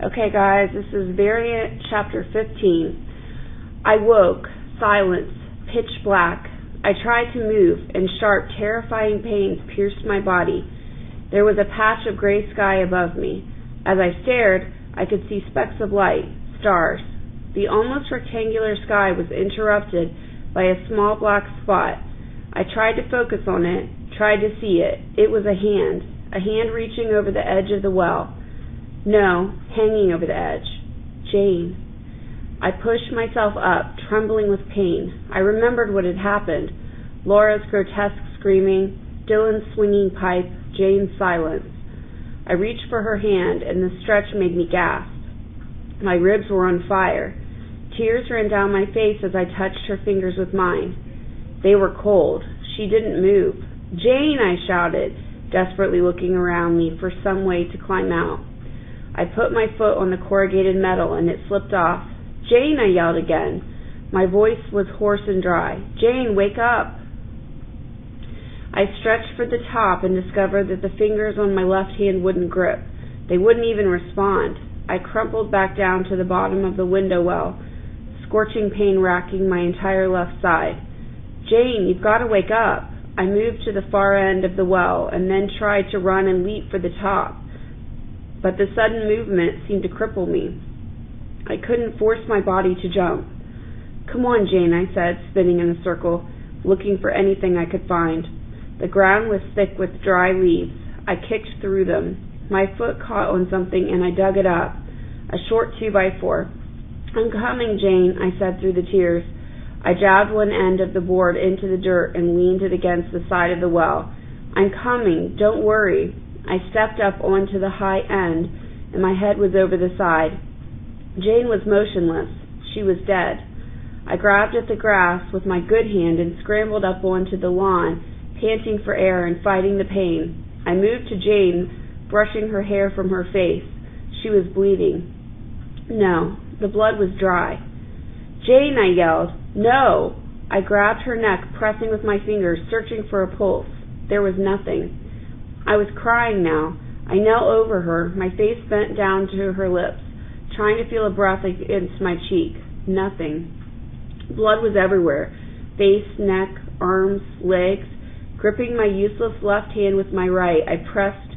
Okay, guys, this is Variant Chapter 15. I woke, silence, pitch black. I tried to move, and sharp, terrifying pains pierced my body. There was a patch of gray sky above me. As I stared, I could see specks of light, stars. The almost rectangular sky was interrupted by a small black spot. I tried to focus on it, tried to see it. It was a hand reaching over the edge of the well. No, hanging over the edge. Jane. I pushed myself up, trembling with pain. I remembered what had happened. Laura's grotesque screaming, Dylan's swinging pipe, Jane's silence. I reached for her hand, and the stretch made me gasp. My ribs were on fire. Tears ran down my face as I touched her fingers with mine. They were cold. She didn't move. Jane, I shouted, desperately looking around me for some way to climb out. I put my foot on the corrugated metal, and it slipped off. Jane, I yelled again. My voice was hoarse and dry. Jane, wake up. I stretched for the top and discovered that the fingers on my left hand wouldn't grip. They wouldn't even respond. I crumpled back down to the bottom of the window well, scorching pain racking my entire left side. Jane, you've got to wake up. I moved to the far end of the well and then tried to run and leap for the top. But the sudden movement seemed to cripple me. I couldn't force my body to jump. Come on, Jane, I said, spinning in a circle, looking for anything I could find. The ground was thick with dry leaves. I kicked through them. My foot caught on something and I dug it up. A short 2x4. I'm coming, Jane, I said through the tears. I jabbed one end of the board into the dirt and leaned it against the side of the well. I'm coming, don't worry. I stepped up onto the high end, and my head was over the side. Jane was motionless. She was dead. I grabbed at the grass with my good hand and scrambled up onto the lawn, panting for air and fighting the pain. I moved to Jane, brushing her hair from her face. She was bleeding. No, the blood was dry. Jane, I yelled. No! I grabbed her neck, pressing with my fingers, searching for a pulse. There was nothing. I was crying now. I knelt over her, my face bent down to her lips, trying to feel a breath against my cheek. Nothing. Blood was everywhere. Face, neck, arms, legs. Gripping my useless left hand with my right, I pressed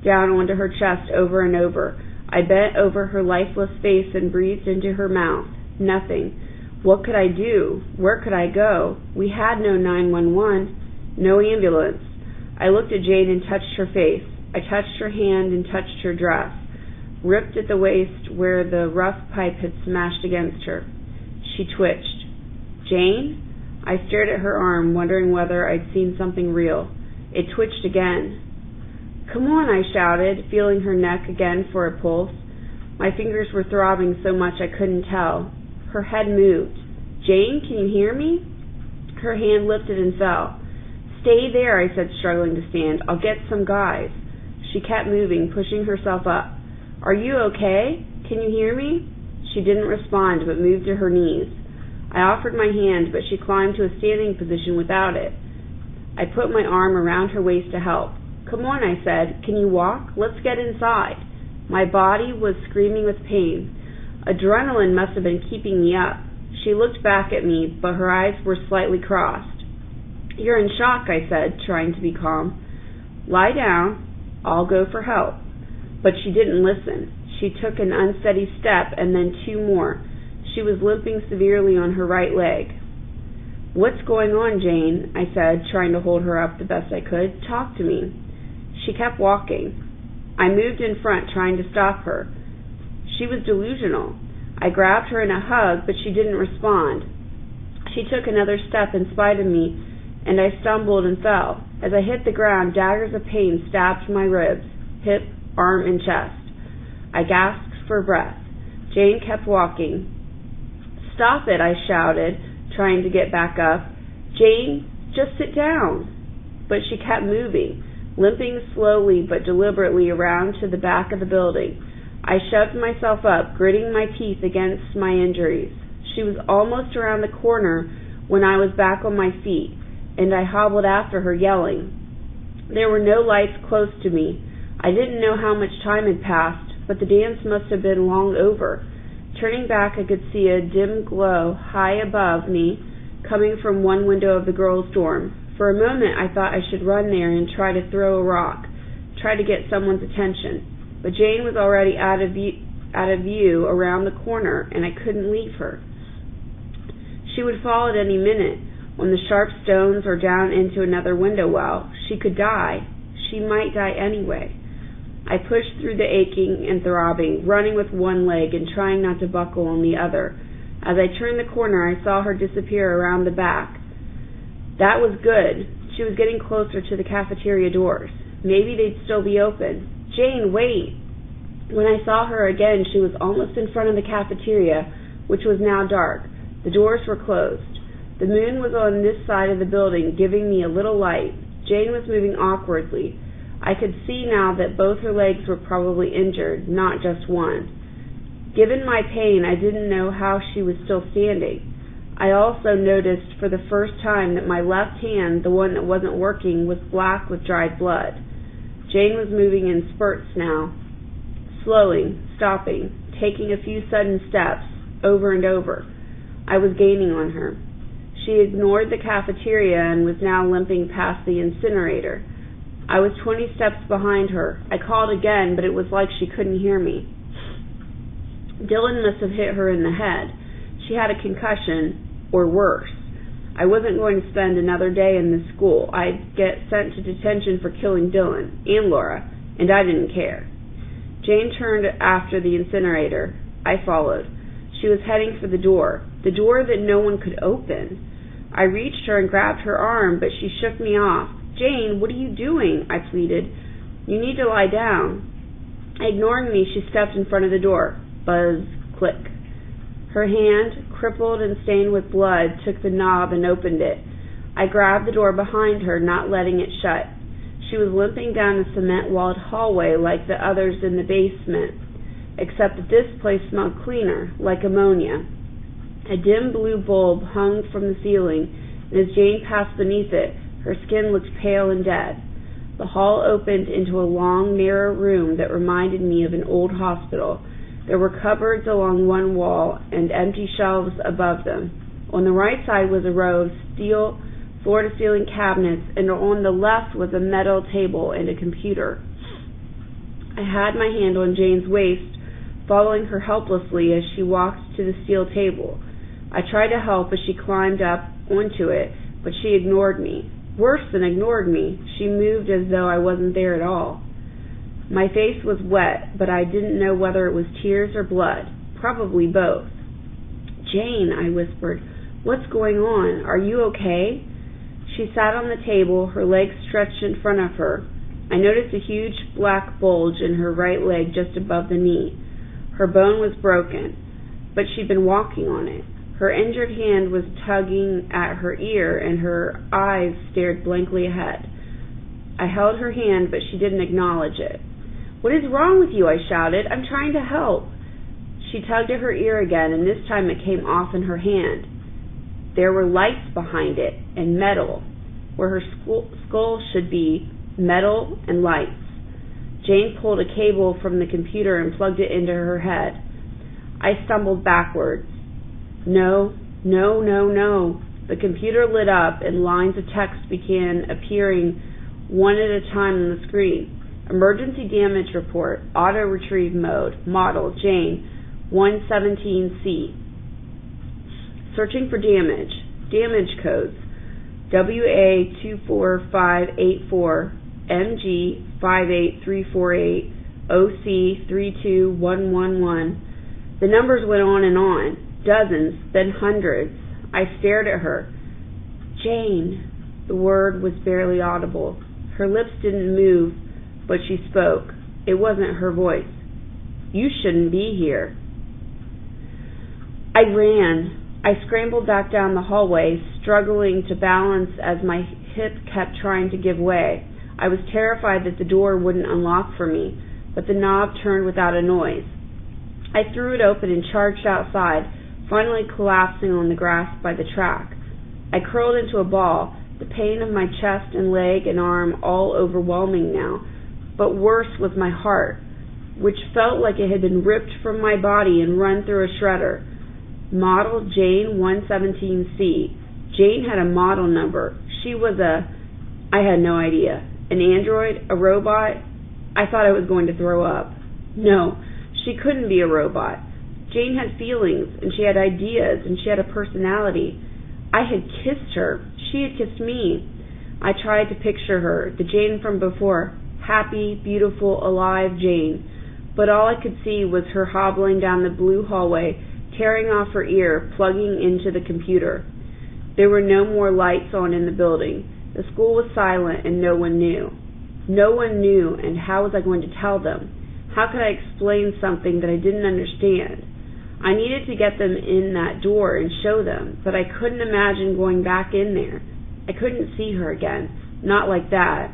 down onto her chest over and over. I bent over her lifeless face and breathed into her mouth. Nothing. What could I do? Where could I go? We had no 911, no ambulance. I looked at Jane and touched her face. I touched her hand and touched her dress, ripped at the waist where the rough pipe had smashed against her. She twitched. Jane? I stared at her arm, wondering whether I'd seen something real. It twitched again. Come on, I shouted, feeling her neck again for a pulse. My fingers were throbbing so much I couldn't tell. Her head moved. Jane, can you hear me? Her hand lifted and fell. Stay there, I said, struggling to stand. I'll get some guys. She kept moving, pushing herself up. Are you okay? Can you hear me? She didn't respond, but moved to her knees. I offered my hand, but she climbed to a standing position without it. I put my arm around her waist to help. Come on, I said. Can you walk? Let's get inside. My body was screaming with pain. Adrenaline must have been keeping me up. She looked back at me, but her eyes were slightly crossed. You're in shock, I said, trying to be calm. Lie down. I'll go for help. But she didn't listen. She took an unsteady step and then two more. She was limping severely on her right leg. What's going on, Jane? I said, trying to hold her up the best I could. Talk to me. She kept walking. I moved in front, trying to stop her. She was delusional. I grabbed her in a hug, but she didn't respond. She took another step in spite of me, and I stumbled and fell. As I hit the ground, daggers of pain stabbed my ribs, hip, arm, and chest. I gasped for breath. Jane kept walking. Stop it, I shouted, trying to get back up. Jane, just sit down. But she kept moving, limping slowly but deliberately around to the back of the building. I shoved myself up, gritting my teeth against my injuries. She was almost around the corner when I was back on my feet, and I hobbled after her, yelling. There were no lights close to me. I didn't know how much time had passed, but the dance must have been long over. Turning back, I could see a dim glow high above me coming from one window of the girls' dorm. For a moment, I thought I should run there and try to throw a rock, try to get someone's attention. But Jane was already out of view around the corner, and I couldn't leave her. She would fall at any minute, on the sharp stones or down into another window well. She could die. She might die anyway. I pushed through the aching and throbbing, running with one leg and trying not to buckle on the other. As I turned the corner, I saw her disappear around the back. That was good. She was getting closer to the cafeteria doors. Maybe they'd still be open. Jane, wait! When I saw her again, she was almost in front of the cafeteria, which was now dark. The doors were closed. The moon was on this side of the building, giving me a little light. Jane was moving awkwardly. I could see now that both her legs were probably injured, not just one. Given my pain, I didn't know how she was still standing. I also noticed for the first time that my left hand, the one that wasn't working, was black with dried blood. Jane was moving in spurts now, slowing, stopping, taking a few sudden steps, over and over. I was gaining on her. She ignored the cafeteria and was now limping past the incinerator. I was 20 steps behind her. I called again, but it was like she couldn't hear me. Dylan must have hit her in the head. She had a concussion, or worse. I wasn't going to spend another day in this school. I'd get sent to detention for killing Dylan and Laura, and I didn't care. Jane turned after the incinerator. I followed. She was heading for the door that no one could open. I reached her and grabbed her arm, but she shook me off. Jane, what are you doing? I pleaded. You need to lie down. Ignoring me, she stepped in front of the door. Buzz, click. Her hand, crippled and stained with blood, took the knob and opened it. I grabbed the door behind her, not letting it shut. She was limping down the cement-walled hallway like the others in the basement, except that this place smelled cleaner, like ammonia. A dim blue bulb hung from the ceiling, and as Jane passed beneath it, her skin looked pale and dead. The hall opened into a long, narrow room that reminded me of an old hospital. There were cupboards along one wall and empty shelves above them. On the right side was a row of steel floor-to-ceiling cabinets, and on the left was a metal table and a computer. I had my hand on Jane's waist, following her helplessly as she walked to the steel table. I tried to help as she climbed up onto it, but she ignored me. Worse than ignored me, she moved as though I wasn't there at all. My face was wet, but I didn't know whether it was tears or blood. Probably both. Jane, I whispered, what's going on? Are you okay? She sat on the table, her legs stretched in front of her. I noticed a huge black bulge in her right leg just above the knee. Her bone was broken, but she'd been walking on it. Her injured hand was tugging at her ear, and her eyes stared blankly ahead. I held her hand, but she didn't acknowledge it. What is wrong with you? I shouted. I'm trying to help. She tugged at her ear again, and this time it came off in her hand. There were lights behind it, and metal. Where her skull should be, metal and lights. Jane pulled a cable from the computer and plugged it into her head. I stumbled backwards. No. The computer lit up, and lines of text began appearing one at a time on the screen. Emergency damage report, auto-retrieve mode, model, Jane, 117C. Searching for damage. Damage codes. WA24584, MG58348, OC32111. The numbers went on and on. Dozens, then hundreds. I stared at her. Jane. The word was barely audible. Her lips didn't move, but she spoke. It wasn't her voice. You shouldn't be here. I ran. I scrambled back down the hallway, struggling to balance as my hip kept trying to give way. I was terrified that the door wouldn't unlock for me, but the knob turned without a noise. I threw it open and charged outside, finally collapsing on the grass by the track. I curled into a ball, the pain of my chest and leg and arm all overwhelming now, but worse was my heart. which felt like it had been ripped from my body and run through a shredder. Model Jane 117C. Jane had a model number. She was I had no idea. An android? A robot? I thought I was going to throw up. No, she couldn't be a robot. Jane had feelings, and she had ideas, and she had a personality. I had kissed her. She had kissed me. I tried to picture her, the Jane from before, happy, beautiful, alive Jane. But all I could see was her hobbling down the blue hallway, tearing off her ear, plugging into the computer. There were no more lights on in the building. The school was silent, and no one knew. No one knew, and how was I going to tell them? How could I explain something that I didn't understand? I needed to get them in that door and show them, but I couldn't imagine going back in there. I couldn't see her again. Not like that.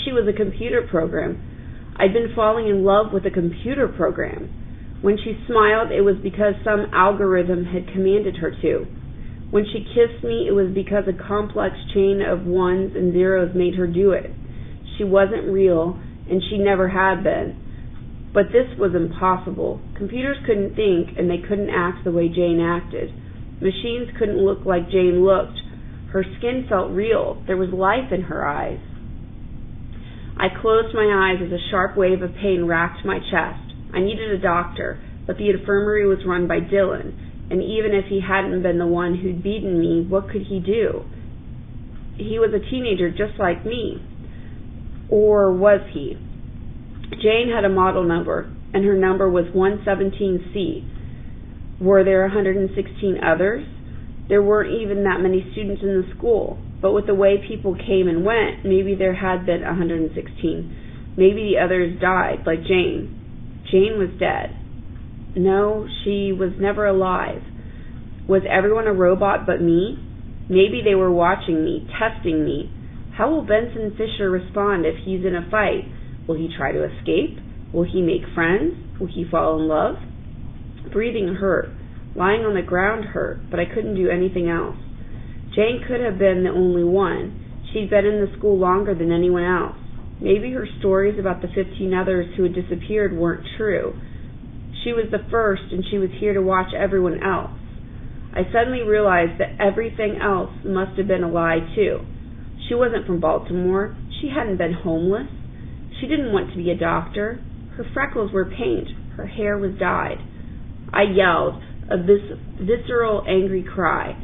She was a computer program. I'd been falling in love with a computer program. When she smiled, it was because some algorithm had commanded her to. When she kissed me, it was because a complex chain of ones and zeros made her do it. She wasn't real, and she never had been. But this was impossible. Computers couldn't think, and they couldn't act the way Jane acted. Machines couldn't look like Jane looked. Her skin felt real. There was life in her eyes. I closed my eyes as a sharp wave of pain racked my chest. I needed a doctor, but the infirmary was run by Dylan, and even if he hadn't been the one who'd beaten me, what could he do? He was a teenager just like me. Or was he? Jane had a model number, and her number was 117C. Were there 116 others? There weren't even that many students in the school, but with the way people came and went, maybe there had been 116. Maybe the others died, like Jane. Jane was dead. No, she was never alive. Was everyone a robot but me? Maybe they were watching me, testing me. How will Benson Fisher respond if he's in a fight? Will he try to escape? Will he make friends? Will he fall in love? Breathing hurt. Lying on the ground hurt, but I couldn't do anything else. Jane could have been the only one. She'd been in the school longer than anyone else. Maybe her stories about the 15 others who had disappeared weren't true. She was the first, and she was here to watch everyone else. I suddenly realized that everything else must have been a lie, too. She wasn't from Baltimore. She hadn't been homeless. She didn't want to be a doctor. Her freckles were paint. Her hair was dyed. I yelled, a visceral, angry cry.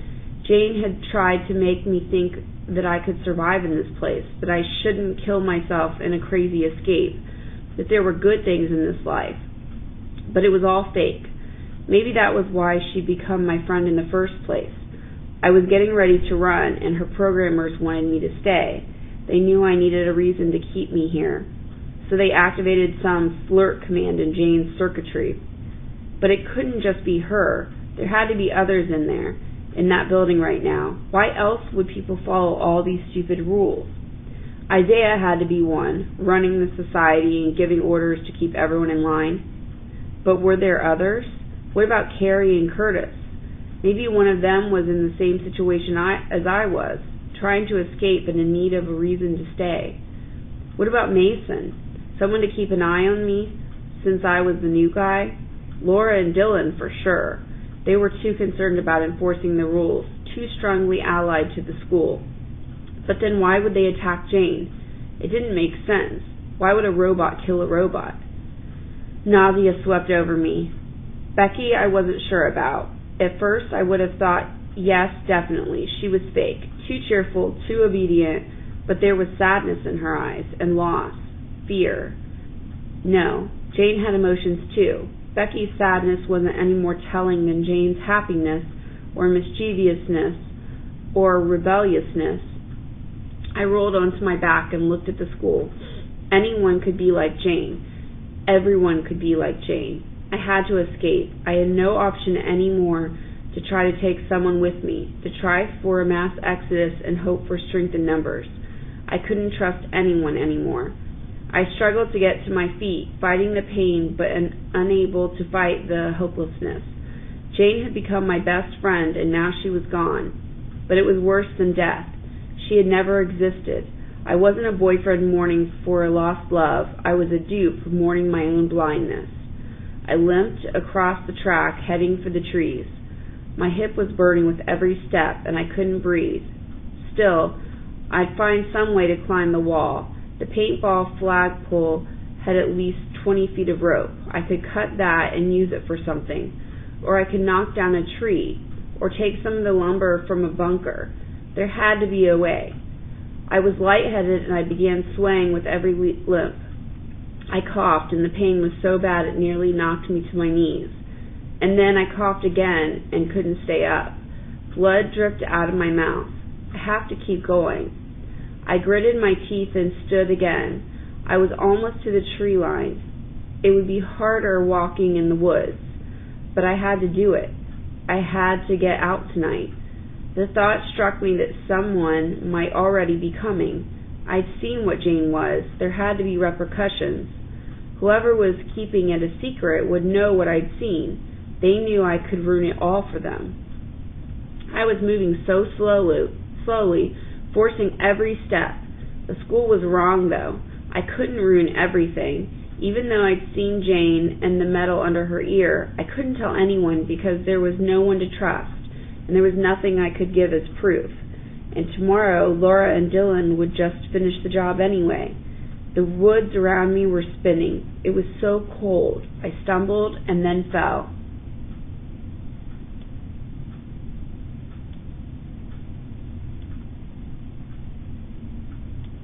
Jane had tried to make me think that I could survive in this place, that I shouldn't kill myself in a crazy escape, that there were good things in this life. But it was all fake. Maybe that was why she'd become my friend in the first place. I was getting ready to run, and her programmers wanted me to stay. They knew I needed a reason to keep me here. So they activated some flirt command in Jane's circuitry. But it couldn't just be her. There had to be others in there, in that building right now. Why else would people follow all these stupid rules? Isaiah had to be one, running the society and giving orders to keep everyone in line. But were there others? What about Carrie and Curtis? Maybe one of them was in the same situation as I was, trying to escape and in need of a reason to stay. What about Mason? Someone to keep an eye on me, since I was the new guy? Laura and Dylan, for sure. They were too concerned about enforcing the rules, too strongly allied to the school. But then why would they attack Jane? It didn't make sense. Why would a robot kill a robot? Nausea swept over me. Becky, I wasn't sure about. At first, I would have thought, yes, definitely, she was fake, too cheerful, too obedient, but there was sadness in her eyes, and loss, fear. No, Jane had emotions too. Becky's sadness wasn't any more telling than Jane's happiness, or mischievousness, or rebelliousness. I rolled onto my back and looked at the school. Anyone could be like Jane. Everyone could be like Jane. I had to escape. I had no option anymore to try to take someone with me, to try for a mass exodus and hope for strength in numbers. I couldn't trust anyone anymore. I struggled to get to my feet, fighting the pain but unable to fight the hopelessness. Jane had become my best friend, and now she was gone. But it was worse than death. She had never existed. I wasn't a boyfriend mourning for a lost love. I was a dupe mourning my own blindness. I limped across the track, heading for the trees. My hip was burning with every step, and I couldn't breathe. Still, I'd find some way to climb the wall. The paintball flagpole had at least 20 feet of rope. I could cut that and use it for something. Or I could knock down a tree, or take some of the lumber from a bunker. There had to be a way. I was lightheaded, and I began swaying with every limp. I coughed, and the pain was so bad it nearly knocked me to my knees. And then I coughed again and couldn't stay up. Blood dripped out of my mouth. I have to keep going. I gritted my teeth and stood again. I was almost to the tree line. It would be harder walking in the woods, but I had to do it. I had to get out tonight. The thought struck me that someone might already be coming. I'd seen what Jane was. There had to be repercussions. Whoever was keeping it a secret would know what I'd seen. They knew I could ruin it all for them. I was moving so slowly, forcing every step. The school was wrong, though. I couldn't ruin everything. Even though I'd seen Jane and the metal under her ear, I couldn't tell anyone because there was no one to trust, and there was nothing I could give as proof. And tomorrow, Laura and Dylan would just finish the job anyway. The woods around me were spinning. It was so cold. I stumbled and then fell.